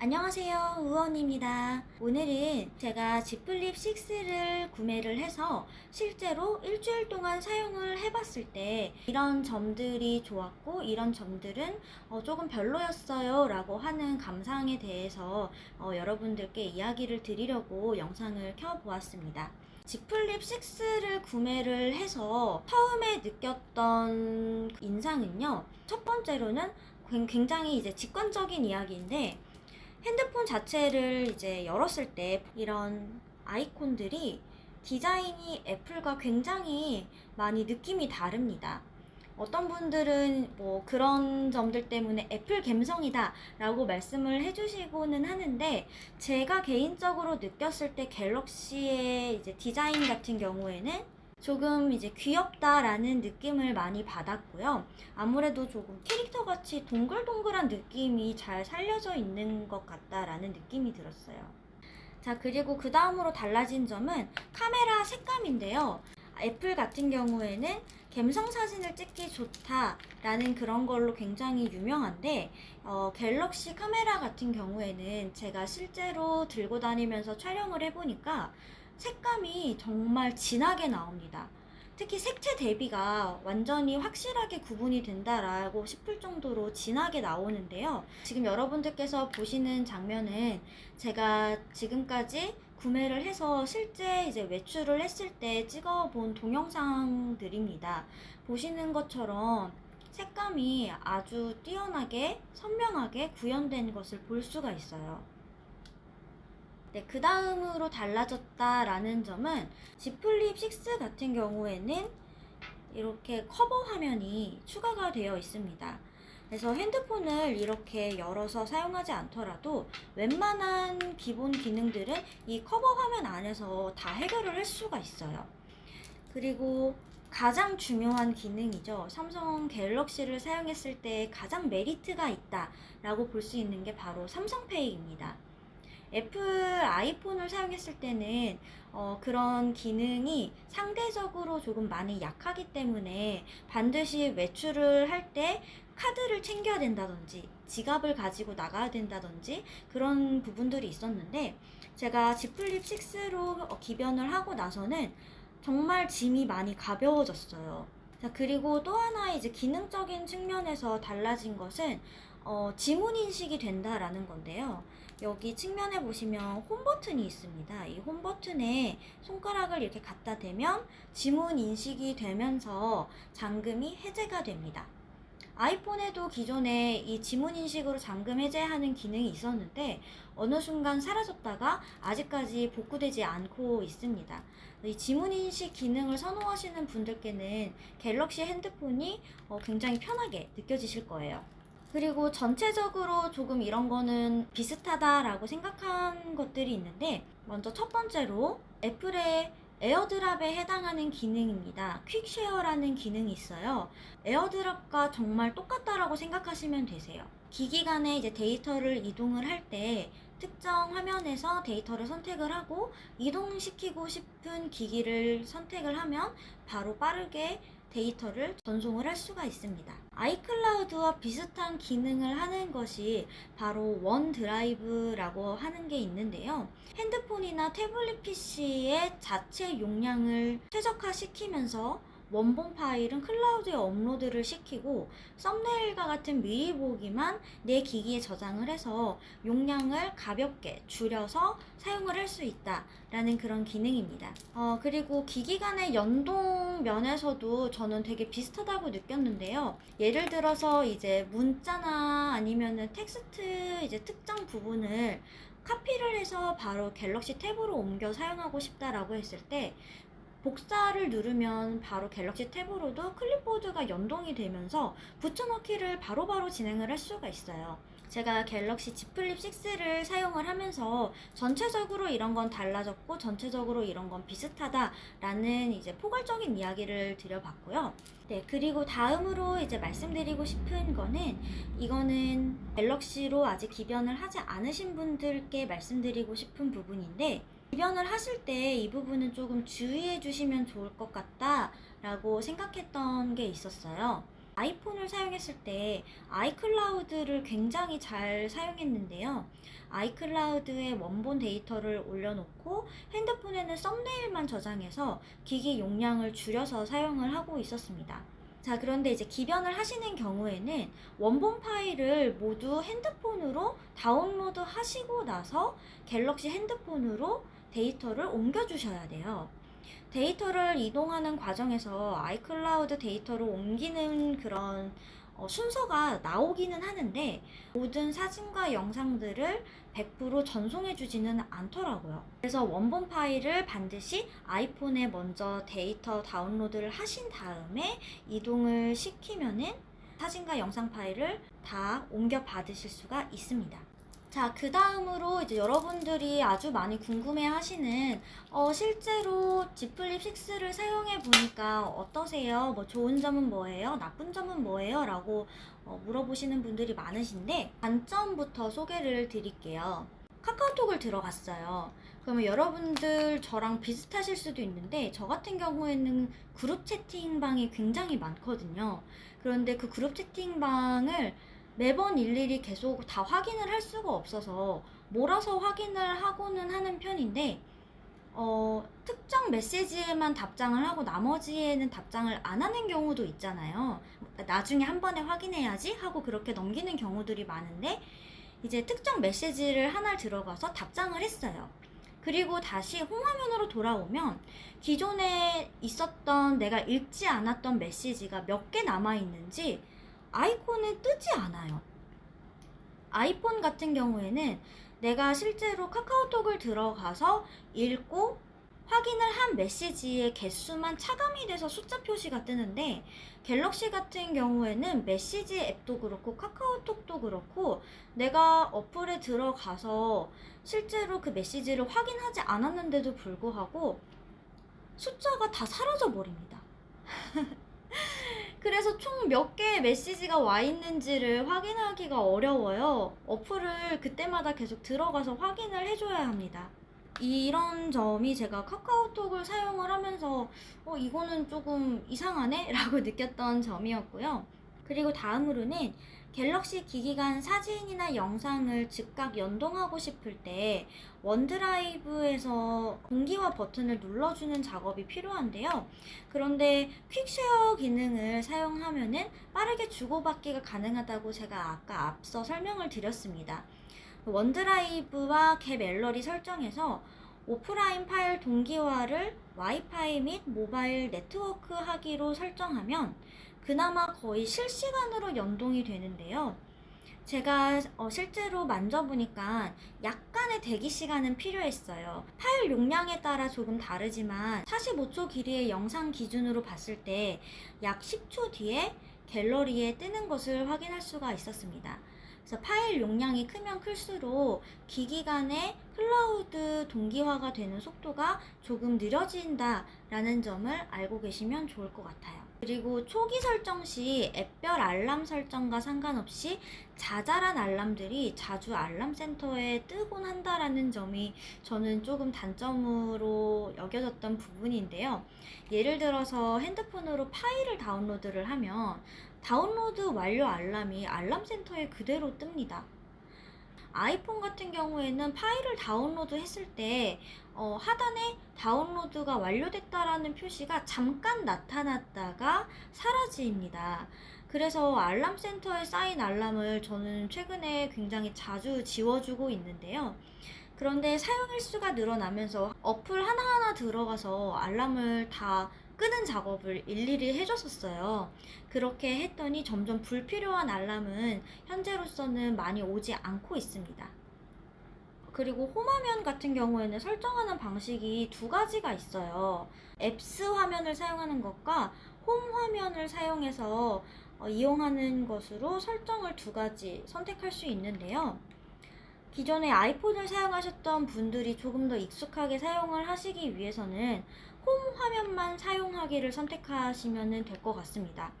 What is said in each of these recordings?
안녕하세요, 우원입니다. 오늘은 제가 Z 플립 6를 구매를 해서 실제로 일주일 동안 사용을 해봤을 때 이런 점들이 좋았고 이런 점들은 조금 별로였어요 라고 하는 감상에 대해서 여러분들께 이야기를 드리려고 영상을 켜보았습니다. Z 플립 6를 구매를 해서 처음에 느꼈던 인상은요, 첫 번째로는 굉장히 이제 직관적인 이야기인데, 핸드폰 자체를 이제 열었을 때 이런 아이콘들이 디자인이 애플과 굉장히 많이 느낌이 다릅니다. 어떤 분들은 뭐 그런 점들 때문에 애플 감성이다 라고 말씀을 해주시고는 하는데, 제가 개인적으로 느꼈을 때 갤럭시의 이제 디자인 같은 경우에는 조금 이제 귀엽다라는 느낌을 많이 받았고요. 아무래도 조금 캐릭터 같이 동글동글한 느낌이 잘 살려져 있는 것 같다라는 느낌이 들었어요. 자, 그리고 그 다음으로 달라진 점은 카메라 색감인데요. 애플 같은 경우에는 갬성 사진을 찍기 좋다라는 그런 걸로 굉장히 유명한데, 갤럭시 카메라 같은 경우에는 제가 실제로 들고 다니면서 촬영을 해보니까 색감이 정말 진하게 나옵니다. 특히 색채 대비가 완전히 확실하게 구분이 된다라고 싶을 정도로 진하게 나오는데요. 지금 여러분들께서 보시는 장면은 제가 지금까지 구매를 해서 실제 이제 외출을 했을 때 찍어본 동영상들입니다. 보시는 것처럼 색감이 아주 뛰어나게 선명하게 구현된 것을 볼 수가 있어요. 네, 그 다음으로 달라졌다라는 점은 Z 플립 6 같은 경우에는 이렇게 커버 화면이 추가가 되어 있습니다. 그래서 핸드폰을 이렇게 열어서 사용하지 않더라도 웬만한 기본 기능들은 이 커버 화면 안에서 다 해결을 할 수가 있어요. 그리고 가장 중요한 기능이죠. 삼성 갤럭시를 사용했을 때 가장 메리트가 있다라고 볼 수 있는 게 바로 삼성페이입니다. 애플 아이폰을 사용했을 때는 그런 기능이 상대적으로 조금 많이 약하기 때문에 반드시 외출을 할 때 카드를 챙겨야 된다든지 지갑을 가지고 나가야 된다든지 그런 부분들이 있었는데, 제가 Z 플립 6로 기변을 하고 나서는 정말 짐이 많이 가벼워졌어요. 자, 그리고 또 하나 이제 기능적인 측면에서 달라진 것은 지문 인식이 된다라는 건데요. 여기 측면에 보시면 홈 버튼이 있습니다. 이 홈 버튼에 손가락을 이렇게 갖다 대면 지문 인식이 되면서 잠금이 해제가 됩니다. 아이폰에도 기존에 이 지문 인식으로 잠금 해제하는 기능이 있었는데 어느 순간 사라졌다가 아직까지 복구되지 않고 있습니다. 이 지문 인식 기능을 선호하시는 분들께는 갤럭시 핸드폰이 굉장히 편하게 느껴지실 거예요. 그리고 전체적으로 조금 이런 거는 비슷하다라고 생각한 것들이 있는데, 먼저 첫 번째로 애플의 에어드랍에 해당하는 기능입니다. 퀵쉐어라는 기능이 있어요. 에어드랍과 정말 똑같다라고 생각하시면 되세요. 기기 간에 이제 데이터를 이동을 할 때 특정 화면에서 데이터를 선택을 하고 이동시키고 싶은 기기를 선택을 하면 바로 빠르게 데이터를 전송을 할 수가 있습니다. 아이클라우드와 비슷한 기능을 하는 것이 바로 원 드라이브라고 하는 게 있는데요. 핸드폰이나 태블릿 PC의 자체 용량을 최적화시키면서 원본 파일은 클라우드에 업로드를 시키고 썸네일과 같은 미리 보기만 내 기기에 저장을 해서 용량을 가볍게 줄여서 사용을 할 수 있다라는 그런 기능입니다. 그리고 기기 간의 연동 면에서도 저는 되게 비슷하다고 느꼈는데요. 예를 들어서 이제 문자나 아니면은 텍스트 이제 특정 부분을 카피를 해서 바로 갤럭시 탭으로 옮겨 사용하고 싶다라고 했을 때 복사를 누르면 바로 갤럭시 탭으로도 클립보드가 연동이 되면서 붙여넣기를 바로바로 진행을 할 수가 있어요. 제가 갤럭시 Z 플립 6를 사용을 하면서 전체적으로 이런 건 달라졌고 전체적으로 이런 건 비슷하다라는 이제 포괄적인 이야기를 드려봤고요. 네, 그리고 다음으로 이제 말씀드리고 싶은 거는, 이거는 갤럭시로 아직 기변을 하지 않으신 분들께 말씀드리고 싶은 부분인데, 기변을 하실 때 이 부분은 조금 주의해 주시면 좋을 것 같다 라고 생각했던 게 있었어요. 아이폰을 사용했을 때 아이클라우드를 굉장히 잘 사용했는데요. 아이클라우드에 원본 데이터를 올려놓고 핸드폰에는 썸네일만 저장해서 기기 용량을 줄여서 사용을 하고 있었습니다. 자, 그런데 이제 기변을 하시는 경우에는 원본 파일을 모두 핸드폰으로 다운로드 하시고 나서 갤럭시 핸드폰으로 데이터를 옮겨주셔야 돼요. 데이터를 이동하는 과정에서 아이클라우드 데이터를 옮기는 그런 순서가 나오기는 하는데 모든 사진과 영상들을 100% 전송해주지는 않더라고요. 그래서 원본 파일을 반드시 아이폰에 먼저 데이터 다운로드를 하신 다음에 이동을 시키면은 사진과 영상 파일을 다 옮겨 받으실 수가 있습니다. 자, 그 다음으로 이제 여러분들이 아주 많이 궁금해 하시는 실제로 Z 플립 6를 사용해 보니까 어떠세요? 뭐 좋은 점은 뭐예요? 나쁜 점은 뭐예요? 라고 물어보시는 분들이 많으신데 단점부터 소개를 드릴게요. 카카오톡을 들어갔어요. 그러면 여러분들 저랑 비슷하실 수도 있는데 저 같은 경우에는 그룹 채팅방이 굉장히 많거든요. 그런데 그 그룹 채팅방을 매번 일일이 계속 다 확인을 할 수가 없어서 몰아서 확인을 하고는 하는 편인데 특정 메시지에만 답장을 하고 나머지에는 답장을 안 하는 경우도 있잖아요. 나중에 한 번에 확인해야지 하고 그렇게 넘기는 경우들이 많은데 이제 특정 메시지를 하나 들어가서 답장을 했어요. 그리고 다시 홈화면으로 돌아오면 기존에 있었던 내가 읽지 않았던 메시지가 몇 개 남아있는지 아이콘에 뜨지 않아요. 아이폰 같은 경우에는 내가 실제로 카카오톡을 들어가서 읽고 확인을 한 메시지의 개수만 차감이 돼서 숫자 표시가 뜨는데 갤럭시 같은 경우에는 메시지 앱도 그렇고 카카오톡도 그렇고 내가 어플에 들어가서 실제로 그 메시지를 확인하지 않았는데도 불구하고 숫자가 다 사라져 버립니다. 그래서 총 몇 개의 메시지가 와 있는지를 확인하기가 어려워요. 어플을 그때마다 계속 들어가서 확인을 해줘야 합니다. 이런 점이 제가 카카오톡을 사용을 하면서 이거는 조금 이상하네? 라고 느꼈던 점이었고요. 그리고 다음으로는 갤럭시 기기 간 사진이나 영상을 즉각 연동하고 싶을 때 원드라이브에서 공기화 버튼을 눌러주는 작업이 필요한데요. 그런데 퀵쉐어 기능을 사용하면은 빠르게 주고받기가 가능하다고 제가 아까 앞서 설명을 드렸습니다. 원드라이브와 갭 갤러리 설정에서 오프라인 파일 동기화를 와이파이 및 모바일 네트워크 하기로 설정하면 그나마 거의 실시간으로 연동이 되는데요. 제가 실제로 만져보니까 약간의 대기 시간은 필요했어요. 파일 용량에 따라 조금 다르지만 45초 길이의 영상 기준으로 봤을 때 약 10초 뒤에 갤러리에 뜨는 것을 확인할 수가 있었습니다. 그래서 파일 용량이 크면 클수록 기기 간의 클라우드 동기화가 되는 속도가 조금 느려진다라는 점을 알고 계시면 좋을 것 같아요. 그리고 초기 설정 시 앱별 알람 설정과 상관없이 자잘한 알람들이 자주 알람 센터에 뜨곤 한다라는 점이 저는 조금 단점으로 여겨졌던 부분인데요. 예를 들어서 핸드폰으로 파일을 다운로드를 하면 다운로드 완료 알람이 알람 센터에 그대로 뜹니다. 아이폰 같은 경우에는 파일을 다운로드 했을 때 하단에 다운로드가 완료됐다라는 표시가 잠깐 나타났다가 사라집니다. 그래서 알람 센터에 쌓인 알람을 저는 최근에 굉장히 자주 지워주고 있는데요. 그런데 사용 횟수가 늘어나면서 어플 하나하나 들어가서 알람을 다 끄는 작업을 일일이 해줬었어요. 그렇게 했더니 점점 불필요한 알람은 현재로서는 많이 오지 않고 있습니다. 그리고 홈화면 같은 경우에는 설정하는 방식이 두 가지가 있어요. 앱스 화면을 사용하는 것과 홈 화면을 사용해서 이용하는 것으로 설정을 두 가지 선택할 수 있는데요. 기존에 아이폰을 사용하셨던 분들이 조금 더 익숙하게 사용을 하시기 위해서는 홈 화면만 사용하기를 선택하시면 될 것 같습니다.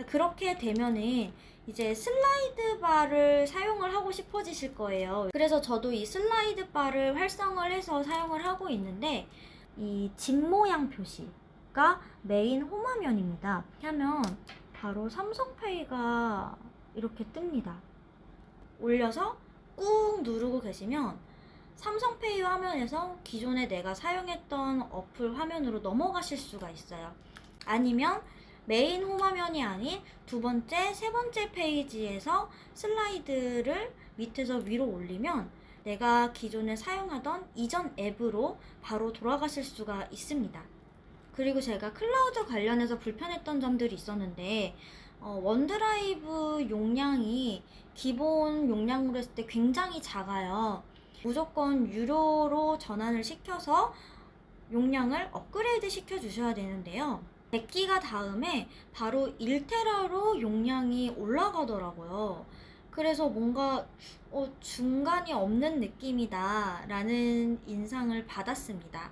그렇게 되면은 이제 슬라이드 바를 사용을 하고 싶어지실 거예요. 그래서 저도 이 슬라이드 바를 활성을 해서 사용을 하고 있는데 이 집 모양 표시가 메인 홈 화면입니다. 하면 바로 삼성페이가 이렇게 뜹니다. 올려서 꾹 누르고 계시면 삼성페이 화면에서 기존에 내가 사용했던 어플 화면으로 넘어가실 수가 있어요. 아니면 메인 홈 화면이 아닌 두 번째, 세 번째 페이지에서 슬라이드를 밑에서 위로 올리면 내가 기존에 사용하던 이전 앱으로 바로 돌아가실 수가 있습니다. 그리고 제가 클라우드 관련해서 불편했던 점들이 있었는데 원드라이브 용량이 기본 용량으로 했을 때 굉장히 작아요. 무조건 유료로 전환을 시켜서 용량을 업그레이드 시켜 주셔야 되는데요. 100기가 다음에 바로 1테라로 용량이 올라가더라고요. 그래서 뭔가 중간이 없는 느낌이다 라는 인상을 받았습니다.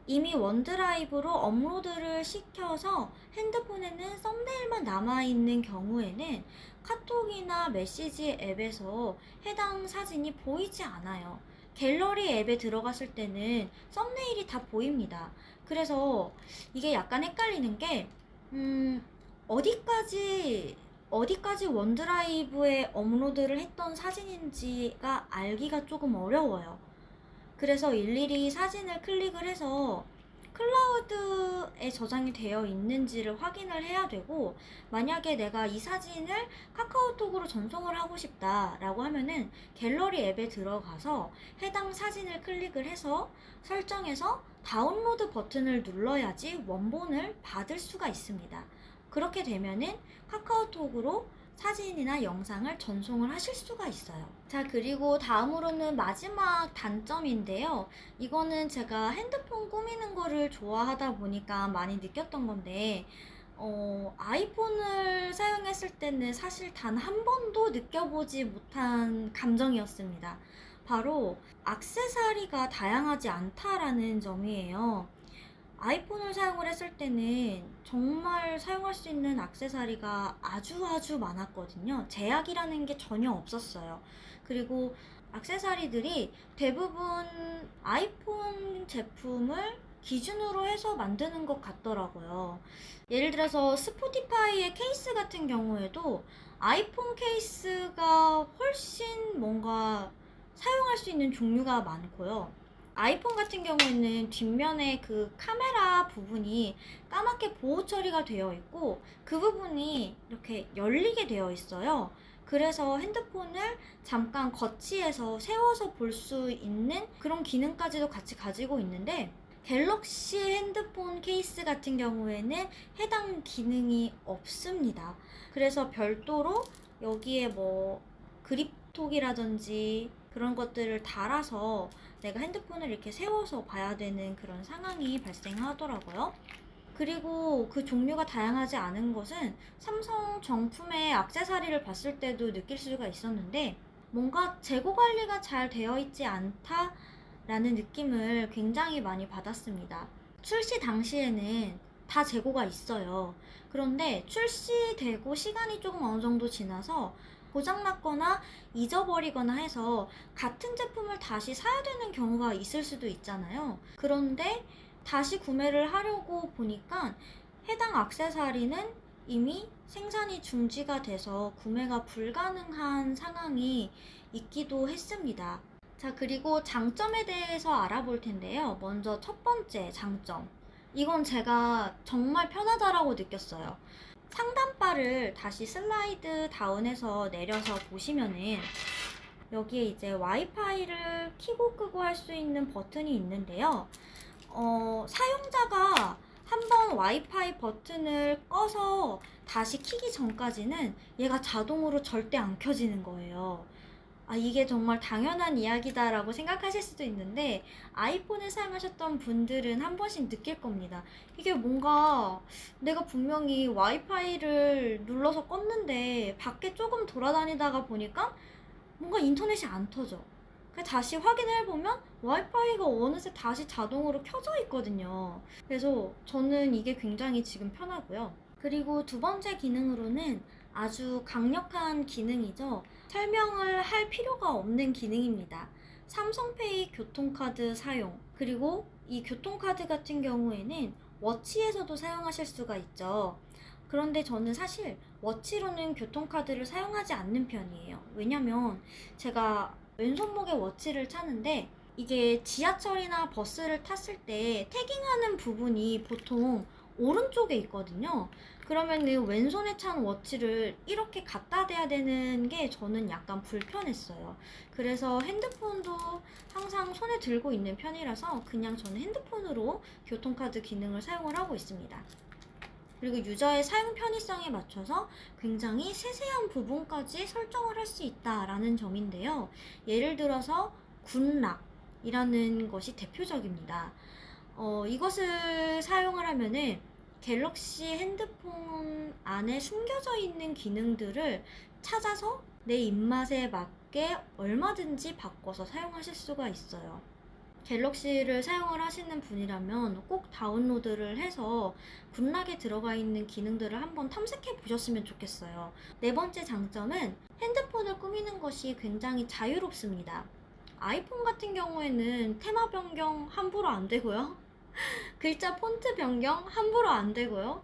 이미 원드라이브로 업로드를 시켜서 핸드폰에는 썸네일만 남아있는 경우에는 카톡이나 메시지 앱에서 해당 사진이 보이지 않아요. 갤러리 앱에 들어갔을 때는 썸네일이 다 보입니다. 그래서 이게 약간 헷갈리는 게 어디까지 원드라이브에 업로드를 했던 사진인지가 알기가 조금 어려워요. 그래서 일일이 사진을 클릭을 해서 클라우드에 저장이 되어 있는지를 확인을 해야 되고, 만약에 내가 이 사진을 카카오톡으로 전송을 하고 싶다 라고 하면은 갤러리 앱에 들어가서 해당 사진을 클릭을 해서 설정해서 다운로드 버튼을 눌러야지 원본을 받을 수가 있습니다. 그렇게 되면은 카카오톡으로 사진이나 영상을 전송을 하실 수가 있어요. 자, 그리고 다음으로는 마지막 단점인데요. 이거는 제가 핸드폰 꾸미는 거를 좋아하다 보니까 많이 느꼈던 건데, 아이폰을 사용했을 때는 사실 단 한 번도 느껴보지 못한 감정이었습니다. 바로 액세서리가 다양하지 않다라는 점이에요. 아이폰을 사용을 했을 때는 정말 사용할 수 있는 액세서리가 아주 많았거든요. 제약이라는 게 전혀 없었어요. 그리고 액세서리들이 대부분 아이폰 제품을 기준으로 해서 만드는 것 같더라고요. 예를 들어서 스포티파이의 케이스 같은 경우에도 아이폰 케이스가 훨씬 뭔가 사용할 수 있는 종류가 많고요. 아이폰 같은 경우에는 뒷면에 그 카메라 부분이 까맣게 보호 처리가 되어 있고 그 부분이 이렇게 열리게 되어 있어요. 그래서 핸드폰을 잠깐 거치해서 세워서 볼 수 있는 그런 기능까지도 같이 가지고 있는데, 갤럭시 핸드폰 케이스 같은 경우에는 해당 기능이 없습니다. 그래서 별도로 여기에 뭐 그립톡이라든지 그런 것들을 달아서 내가 핸드폰을 이렇게 세워서 봐야 되는 그런 상황이 발생하더라고요. 그리고 그 종류가 다양하지 않은 것은 삼성 정품의 액세서리를 봤을 때도 느낄 수가 있었는데, 뭔가 재고 관리가 잘 되어 있지 않다라는 느낌을 굉장히 많이 받았습니다. 출시 당시에는 다 재고가 있어요. 그런데 출시되고 시간이 조금 어느 정도 지나서 고장났거나 잊어버리거나 해서 같은 제품을 다시 사야 되는 경우가 있을 수도 있잖아요. 그런데 다시 구매를 하려고 보니까 해당 액세서리는 이미 생산이 중지가 돼서 구매가 불가능한 상황이 있기도 했습니다. 자, 그리고 장점에 대해서 알아볼 텐데요. 먼저 첫 번째 장점. 이건 제가 정말 편하다라고 느꼈어요. 상단바를 다시 슬라이드 다운해서 내려서 보시면은 여기에 이제 와이파이를 켜고 끄고 할 수 있는 버튼이 있는데요. 사용자가 한번 와이파이 버튼을 꺼서 다시 켜기 전까지는 얘가 자동으로 절대 안 켜지는 거예요. 이게 정말 당연한 이야기다라고 생각하실 수도 있는데, 아이폰을 사용하셨던 분들은 한 번씩 느낄 겁니다. 이게 뭔가 내가 분명히 와이파이를 눌러서 껐는데 밖에 조금 돌아다니다가 보니까 뭔가 인터넷이 안 터져. 다시 확인을 해보면 와이파이가 어느새 다시 자동으로 켜져 있거든요. 그래서 저는 이게 굉장히 지금 편하고요. 그리고 두 번째 기능으로는 아주 강력한 기능이죠. 설명을 할 필요가 없는 기능입니다. 삼성페이 교통카드 사용, 그리고 이 교통카드 같은 경우에는 워치에서도 사용하실 수가 있죠. 그런데 저는 사실 워치로는 교통카드를 사용하지 않는 편이에요. 왜냐면 제가 왼손목에 워치를 차는데 이게 지하철이나 버스를 탔을 때 태깅하는 부분이 보통 오른쪽에 있거든요. 그러면은 왼손에 찬 워치를 이렇게 갖다 대야 되는 게 저는 약간 불편했어요. 그래서 핸드폰도 항상 손에 들고 있는 편이라서 그냥 저는 핸드폰으로 교통카드 기능을 사용을 하고 있습니다. 그리고 유저의 사용 편의성에 맞춰서 굉장히 세세한 부분까지 설정을 할 수 있다라는 점인데요. 예를 들어서 굿락이라는 것이 대표적입니다. 이것을 사용을 하면은 갤럭시 핸드폰 안에 숨겨져 있는 기능들을 찾아서 내 입맛에 맞게 얼마든지 바꿔서 사용하실 수가 있어요. 갤럭시를 사용을 하시는 분이라면 꼭 다운로드를 해서 굿락에 들어가 있는 기능들을 한번 탐색해 보셨으면 좋겠어요. 네 번째 장점은 핸드폰을 꾸미는 것이 굉장히 자유롭습니다. 아이폰 같은 경우에는 테마 변경 함부로 안 되고요. 글자 폰트 변경 함부로 안 되고요.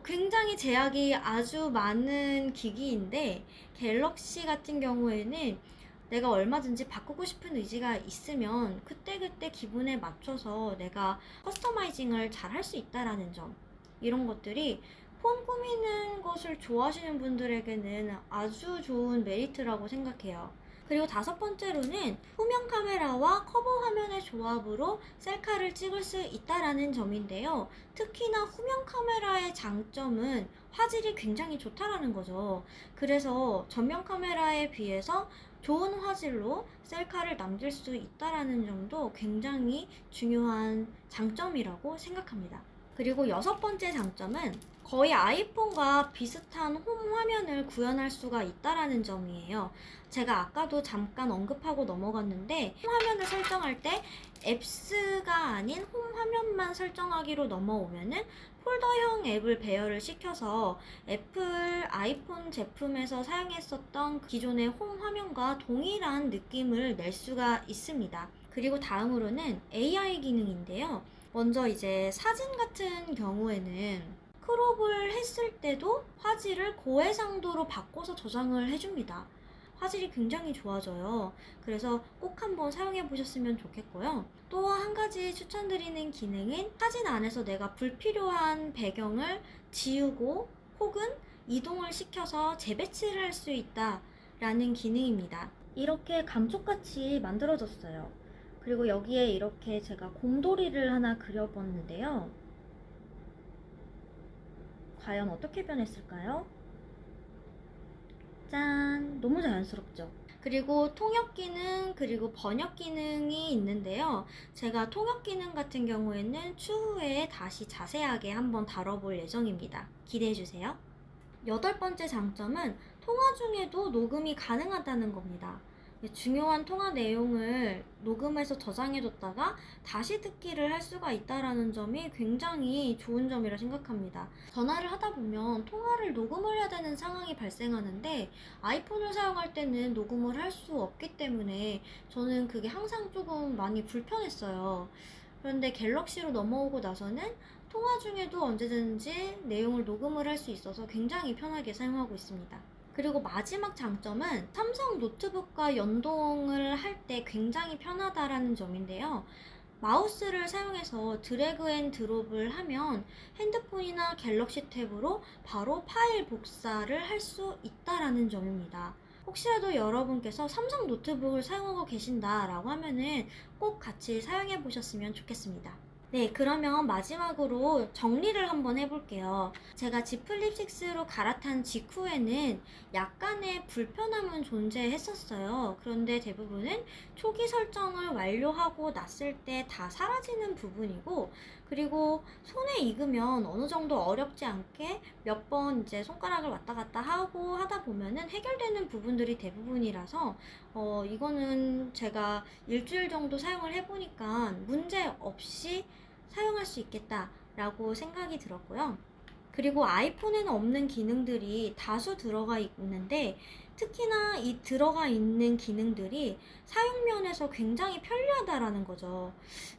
굉장히 제약이 아주 많은 기기인데 갤럭시 같은 경우에는 내가 얼마든지 바꾸고 싶은 의지가 있으면 그때그때 기분에 맞춰서 내가 커스터마이징을 잘 할 수 있다라는 점, 이런 것들이 폰 꾸미는 것을 좋아하시는 분들에게는 아주 좋은 메리트라고 생각해요. 그리고 다섯 번째로는 후면 카메라와 커버 화면의 조합으로 셀카를 찍을 수 있다라는 점인데요. 특히나 후면 카메라의 장점은 화질이 굉장히 좋다라는 거죠. 그래서 전면 카메라에 비해서 좋은 화질로 셀카를 남길 수 있다라는 점도 굉장히 중요한 장점이라고 생각합니다. 그리고 여섯 번째 장점은 거의 아이폰과 비슷한 홈 화면을 구현할 수가 있다라는 점이에요. 제가 아까도 잠깐 언급하고 넘어갔는데 홈 화면을 설정할 때 앱스가 아닌 홈 화면만 설정하기로 넘어오면은 폴더형 앱을 배열을 시켜서 애플 아이폰 제품에서 사용했었던 기존의 홈 화면과 동일한 느낌을 낼 수가 있습니다. 그리고 다음으로는 AI 기능인데요. 먼저 이제 사진 같은 경우에는 크롭을 했을 때도 화질을 고해상도로 바꿔서 저장을 해줍니다. 화질이 굉장히 좋아져요. 그래서 꼭 한번 사용해 보셨으면 좋겠고요. 또 한 가지 추천드리는 기능은 사진 안에서 내가 불필요한 배경을 지우고 혹은 이동을 시켜서 재배치를 할 수 있다라는 기능입니다. 이렇게 감쪽같이 만들어졌어요. 그리고 여기에 이렇게 제가 곰돌이를 하나 그려봤는데요. 과연 어떻게 변했을까요? 짠! 너무 자연스럽죠? 그리고 통역 기능, 그리고 번역 기능이 있는데요. 제가 통역 기능 같은 경우에는 추후에 다시 자세하게 한번 다뤄볼 예정입니다. 기대해주세요. 여덟 번째 장점은 통화 중에도 녹음이 가능하다는 겁니다. 중요한 통화 내용을 녹음해서 저장해뒀다가 다시 듣기를 할 수가 있다는 점이 굉장히 좋은 점이라 생각합니다. 전화를 하다 보면 통화를 녹음을 해야 되는 상황이 발생하는데 아이폰을 사용할 때는 녹음을 할 수 없기 때문에 저는 그게 항상 조금 많이 불편했어요. 그런데 갤럭시로 넘어오고 나서는 통화 중에도 언제든지 내용을 녹음을 할 수 있어서 굉장히 편하게 사용하고 있습니다. 그리고 마지막 장점은 삼성 노트북과 연동을 할 때 굉장히 편하다라는 점인데요. 마우스를 사용해서 드래그 앤 드롭을 하면 핸드폰이나 갤럭시 탭으로 바로 파일 복사를 할 수 있다라는 점입니다. 혹시라도 여러분께서 삼성 노트북을 사용하고 계신다라고 하면은 꼭 같이 사용해 보셨으면 좋겠습니다. 네, 그러면 마지막으로 정리를 한번 해볼게요. 제가 Z 플립 6로 갈아탄 직후에는 약간의 불편함은 존재했었어요. 그런데 대부분은 초기 설정을 완료하고 났을 때 다 사라지는 부분이고, 그리고 손에 익으면 어느 정도 어렵지 않게 몇 번 이제 손가락을 왔다 갔다 하고 하다 보면은 해결되는 부분들이 대부분이라서 이거는 제가 일주일 정도 사용을 해보니까 문제 없이 사용할 수 있겠다라고 생각이 들었고요. 그리고 아이폰에는 없는 기능들이 다수 들어가 있는데 특히나 이 들어가 있는 기능들이 사용면에서 굉장히 편리하다라는 거죠.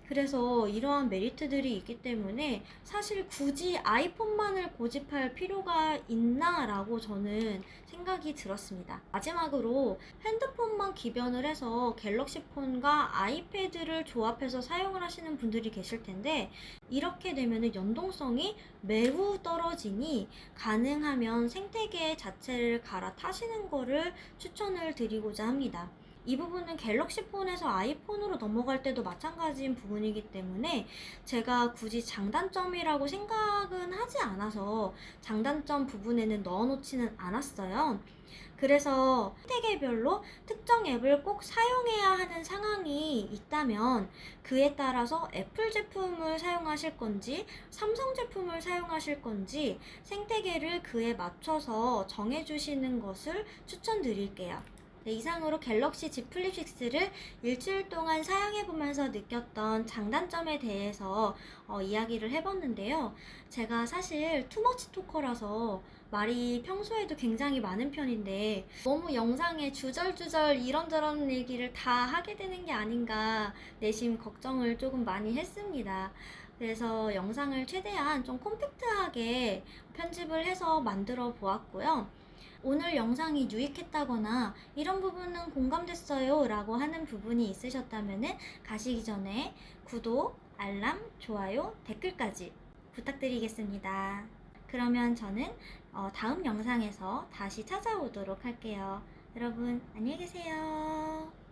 그래서 이러한 메리트들이 있기 때문에 사실 굳이 아이폰만을 고집할 필요가 있나라고 저는 생각이 들었습니다. 마지막으로 핸드폰만 기변을 해서 갤럭시 폰과 아이패드를 조합해서 사용을 하시는 분들이 계실 텐데, 이렇게 되면 연동성이 매우 떨어지니 가능하면 생태계 자체를 갈아타시는 거를 추천을 드리고자 합니다. 이 부분은 갤럭시 폰에서 아이폰으로 넘어갈 때도 마찬가지인 부분이기 때문에 제가 굳이 장단점이라고 생각은 하지 않아서 장단점 부분에는 넣어놓지는 않았어요. 그래서 생태계별로 특정 앱을 꼭 사용해야 하는 상황이 있다면 그에 따라서 애플 제품을 사용하실 건지 삼성 제품을 사용하실 건지 생태계를 그에 맞춰서 정해주시는 것을 추천드릴게요. 네, 이상으로 갤럭시 Z 플립 6를 일주일 동안 사용해보면서 느꼈던 장단점에 대해서 이야기를 해봤는데요. 제가 사실 투머치 토커라서 말이 평소에도 굉장히 많은 편인데 너무 영상에 주절주절 이런저런 얘기를 다 하게 되는 게 아닌가 내심 걱정을 조금 많이 했습니다. 그래서 영상을 최대한 좀 콤팩트하게 편집을 해서 만들어 보았고요. 오늘 영상이 유익했다거나 이런 부분은 공감됐어요 라고 하는 부분이 있으셨다면 가시기 전에 구독, 알람, 좋아요, 댓글까지 부탁드리겠습니다. 그러면 저는 다음 영상에서 다시 찾아오도록 할게요. 여러분 안녕히 계세요.